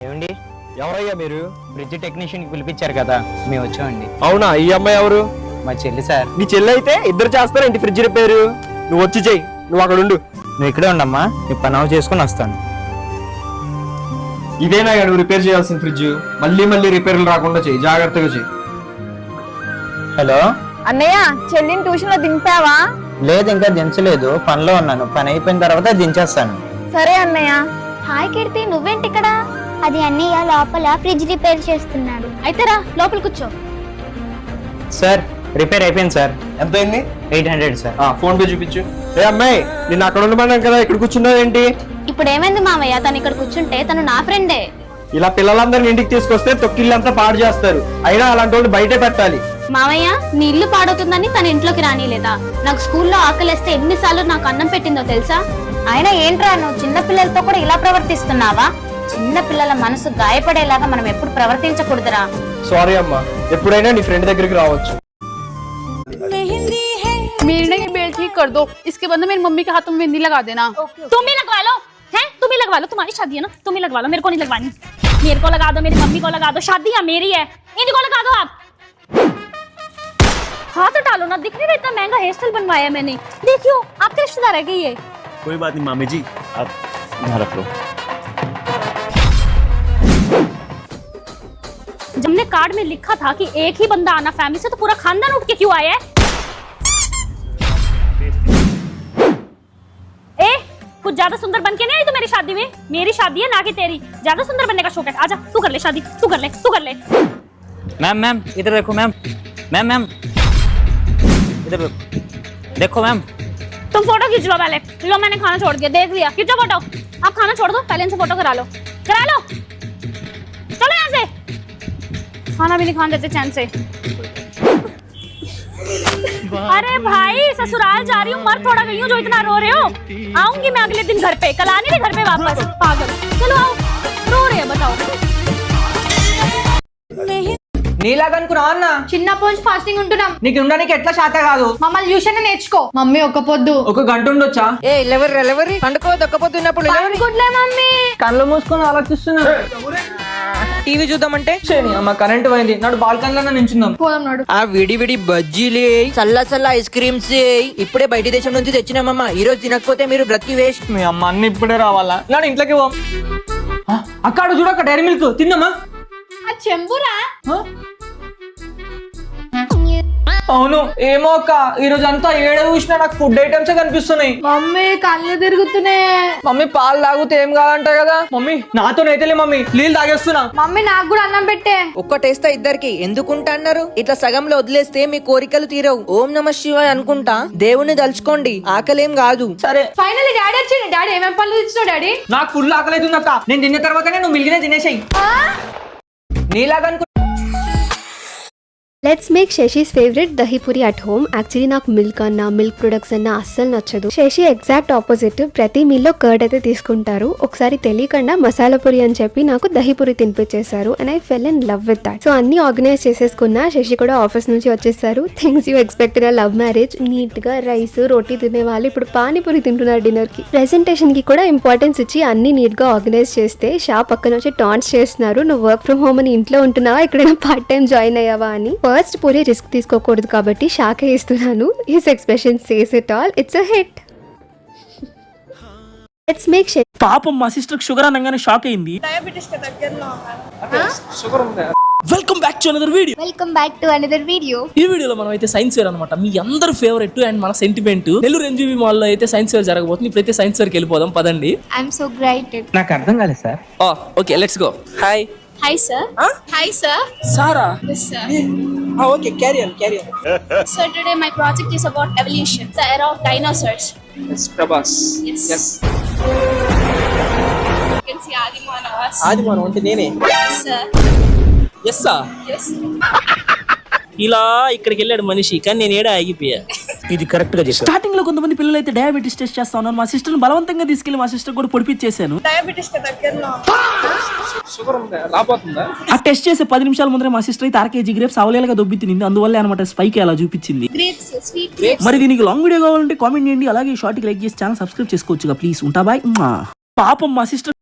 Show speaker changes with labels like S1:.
S1: ఏమండి,
S2: ఎవరయ్యా మీరు?
S1: ఫ్రిడ్జ్ టెక్నీషియన్ కి పిలిపించారు కదా, మేము వచ్చామండి.
S2: అవునా? ఈ అమ్మాయి ఎవరు?
S1: మా చెల్లి సార్.
S2: నీ చెల్లి అయితే ఇద్దరు చేస్తారేంటి ఫ్రిడ్జ్ రిపేరు? నువ్వు వచ్చి చెయ్యి, నువ్వు అక్కడ ఉండు.
S1: నువ్వు ఇక్కడే ఉండమ్మా, నీ పని ఆఫ్ చేసుకుని వస్తాను.
S2: ఇదేనా నువ్వు రిపేర్ చేయాల్సిన ఫ్రిడ్జ్? మళ్ళీ రిపేర్లు రాకుండా చెయ్యి, జాగ్రత్తగా చెయ్యి.
S1: హలో
S3: అన్నయ్య, చెల్లిని ట్యూషన్ లో దింపావా?
S1: లేదు, ఇంకా దించలేదు, పనిలో ఉన్నాను. పని అయిపోయిన తర్వాత దించేస్తాను.
S3: సరే అన్నయ్య.
S4: హాయ్ కీర్తి, నువ్వేంటి ఇక్కడ? అది అన్నయ్య లోపల ఫ్రిడ్జ్ రిపేర్ చేస్తున్నాడు.
S3: అయితే రా లోపల కూర్చో.
S1: సార్, రిపేర్ అయిపోయింది సార్.
S2: ఎంత అయింది?
S1: 800 సార్.
S2: ఫోన్ పే చూపించు. ఏ అమ్మాయి, నేను అక్కడ ఉండమన్నాను కదా, ఇక్కడ కూర్చున్నావు ఏంటి?
S4: ఇప్పుడు ఏమైంది మామయ్య? తను ఇక్కడ కూర్చుంటే తను నా ఫ్రెండే.
S2: ఇలా పిల్లలందరిని ఇంటికి తీసుకొస్తే తొక్కిళ్ళంతా పాడు చేస్తారు. అయినా అలాంటి వాళ్ళు బయటే పెట్టాలి.
S4: మామయ్య, నీ ఇల్లు పాడవుతుందని తన ఇంట్లోకి రానిలేదా? నాకు స్కూల్లో ఆకలిస్తే ఎన్నిసార్లు నాకు అన్నం పెట్టిందో తెలుసా? అయినా ఏంట్రా, నువ్వు చిన్న పిల్లలతో కూడా ఇలా ప్రవర్తిస్తున్నావా? చిన్న పిల్లల మనసు గాయపడేలాగా మనం ఎప్పుడు ప్రవర్తించకూడదురా.
S2: సారీ అమ్మా, ఎప్పుడైనా నీ ఫ్రెండ్ దగ్గరికి రావచ్చు.
S5: मेरी ना ये बेल ठीक कर दो, इसके बदले मेरी मम्मी के हाथों में मेहंदी लगा देना।
S4: तुम ही लगवा लो, हैं? तुम ही लगवा लो, तुम्हारी शादी है ना, तुम ही लगवा लो, मेरे को नहीं लगवानी। मेरे को लगा दो, मेरी मम्मी को लगा दो, शादी है मेरी है, इनको लगा दो आप। हाथ डालो ना, दिख नहीं रहा इतना महंगा हेयर स्टाइल बनवाया है मैंने। देखियो, आपके रिश्तेदार है क्या ये?
S6: कोई बात नहीं मामी जी, आप यहाँ रख लो।
S4: जब हमने कार्ड में लिखा था कि एक ही बंदा आना फैमिली से, तो पूरा खानदान उठ के क्यों आया है? ए, कुछ ज्यादा सुंदर बन के नहीं आई तो मेरी शादी में? मेरी शादी है ना कि तेरी? ज्यादा सुंदर बनने का शौक है? आजा, तू कर ले शादी, तू कर ले, तू कर ले।
S1: मैम इधर देखो मैम, मैम इधर देखो मैम।
S4: तुम फोटो खींच लो पहले। लो, मैंने खाना छोड़ दिया, देख लिया। खींचो फोटो। आप खाना छोड़ दो, पहले इनसे फोटो करा लो, करा लो। चलो यहाँ से, खाना भी नहीं खाने देते चैन से। अरे भाई, ससुराल जा रही हूँ, मर थोड़ा गई हूँ जो इतना रो रहे हो। आऊंगी मैं अगले दिन घर पे, कल आने थे घर पे वापस। पागल, चलो आओ। रो रहे हैं, बताओ।
S3: నీలాగనుకున్నా అన్న,
S5: చిన్నప్పటి నుంచి ఫాస్టింగ్ ఉంటున్నాం.
S3: నీకు ఉండడానికి ఎట్లా శాత కాదు.
S5: మమ్మల్ని ట్యూషన్ నేర్చుకో. మమ్మీ ఒక్క పొద్దు
S3: ఒక గంట ఉండొచ్చా? ఏ లెవరి పండుకో, దొక్కపోతున్నప్పుడు
S5: అనుకుంటలే మమ్మీ.
S3: కళ్ళు మూసుకొని ఆలోచిస్తున్నా. టీవీ చూద్దామంటే అమ్మ కరెంట్ పోయింది. నాడు బాల్కనీలో నించుందాం.
S5: పోదాం నాడు.
S7: ఆ విడి విడి బజ్జీలు చల్ల ఐస్ క్రీమ్స్ ఇప్పుడే బయట దేశం నుంచి తెచ్చినామమ్మా. ఈ రోజు తినకపోతే మీరు బ్రతికి వేస్ట్.
S3: మీ అమ్మ అన్ని ఇప్పుడే రావాలా? నాడు ఇంట్లోకి పో. అక్కడ చూడక డైరీ మిల్క్ తిందామా?
S5: ఆ చెంబురా.
S3: అవును, ఏమో అక్క, ఈ రోజు అంతా ఏడ చూసినా నాకు ఫుడ్ ఐటమ్స్ కనిపిస్తున్నాయి.
S5: మమ్మీ కళ్ళు తిరుగుతున్నాయి.
S3: మమ్మీ పాలు తాగితే ఏం కాదంట కదా. మమ్మీ నాతోనైతేలే మమ్మీ, నీళ్ళు తాగేస్తున్నా.
S5: మమ్మీ నాకు కూడా అన్నం పెట్టే.
S7: ఒక్కటేస్తా ఇద్దరికి ఎందుకుంటా అన్నారు? ఇట్లా సగంలో వదిలేస్తే మీ కోరికలు తీరవు. ఓం నమ శివాయ అనుకుంటా దేవుణ్ణి తలుచుకోండి, ఆకలేం కాదు.
S3: సరే,
S5: ఫైనల్లీ డాడీ వచ్చింది. డాడీ ఏమేం పనులు తెచ్చినావు డాడీ?
S3: నాకు ఫుల్ ఆకలి అవుతుంది అక్క. నేను తిన్న తర్వాతనే నువ్వు మిగిలిన తినేసాయి. నీలాగనుకు
S8: let's make Sashi's favourite dahi puri at home. Actually నాకు మిల్క్ అన్నా, మిల్క్ ప్రొడక్ట్స్ అన్నా అస్సలు నచ్చదు. Sashi exact opposite. ప్రతి మీల్లో కర్డ్ అయితే తీసుకుంటారు. ఒకసారి తెలియకుండా మసాలా పూరి అని చెప్పి నాకు దహీపూరి తినిపించేశారు. And I fell in love with that. So అన్ని ఆర్గనైజ్ చేసేసుకున్నా. శశి కూడా ఆఫీస్ నుంచి వచ్చేసారు. Things you expect in love marriage. Neat గా రైస్ రోటీ తినే వాళ్ళు ఇప్పుడు పానీపూరి తింటున్నారు డిన్నర్ కి. ప్రెజెంటేషన్ కి కూడా ఇంపార్టెన్స్ ఇచ్చి అన్ని నీట్ గా ఆర్గనైజ్ చేస్తే షా పక్కన వచ్చి టాన్స్ చేస్తున్నారు. నువ్వు వర్క్ ఫ్రమ్ హోమ్ అని ఇంట్లో ఉంటున్నావా, ఎక్కడైనా పార్ట్ టైం జాయిన్ అయ్యావా అని. ఫస్ట్ పూరి రిస్క్ తీసుకోకూడదు కాబట్టి షాకే ఇస్తున్నాను. His expression says it all. It's a hit. Let's make
S9: పాపం మా సిస్టర్ షుగర్ అనగానే షాక్ అయింది. Welcome back to another video. ఈ వీడియోలో మనం అయితే సైన్స్ ఫేర్ అనమాట, మీ అందరు ఫేవరెట్ అండ్ మన సెంటిమెంట్ నెల్లూరు ఎన్జీబీ మాల్ లో అయితే సైన్స్ ఫేర్ జరగబోతుంది. ఇప్పుడైతే సైన్స్ ఫేర్ కి వెళ్ళిపోదాం పదండి.
S4: I'm so grated.
S1: నాకు అర్థం కాలేదు sir.
S9: Okay let's go. Hi
S4: hi sir. Hi sir.
S9: Sara.
S4: Yes sir.
S9: Okay carry on.
S4: So today my project is about evolution, the era of dinosaurs.
S9: Yes Prabhas.
S4: Yes. You can see Adi Manavas.
S9: ఆది మనం అంటే నేనే.
S4: Yes sir.
S9: Yes
S4: Yes.
S9: ఇలా ఇక్కడికి వెళ్ళాడు మనిషి, కానీ నేను ఏడా ఆగిపోయా.
S1: ఇది కరెక్ట్ గా చేశారు.
S9: స్టార్టింగ్ లో కొంతమంది పిల్లలు అయితే డయాబెటీస్ టెస్ట్ చేస్తా ఉన్నారు. మా సిస్టర్ బలవంతంగా తీసుకెళ్లి మా సిస్టర్ కూడా పొడిపించేశాను. ఆ టెస్ట్ చేసే 10 నిమిషాల ముందరే మా సిస్టర్ అయితే 1 kg గ్రేప్స్ అవలేలుగా దొబ్బి తినింది. అందువల్ల అనమాట స్పైక్ అలా చూపించింది.
S4: Grapes, sweet grapes.
S9: మరి దీనికి లాంగ్ వీడియో కావాలంటే కామెంట్ చేయండి. అలాగే షార్ట్ కి లైక్ చేసి ఛానల్ సబ్స్క్రైబ్ చేసుకోవచ్చుగా ప్లీజ్. ఉంటా బాయ్. పాపం మా సిస్టర్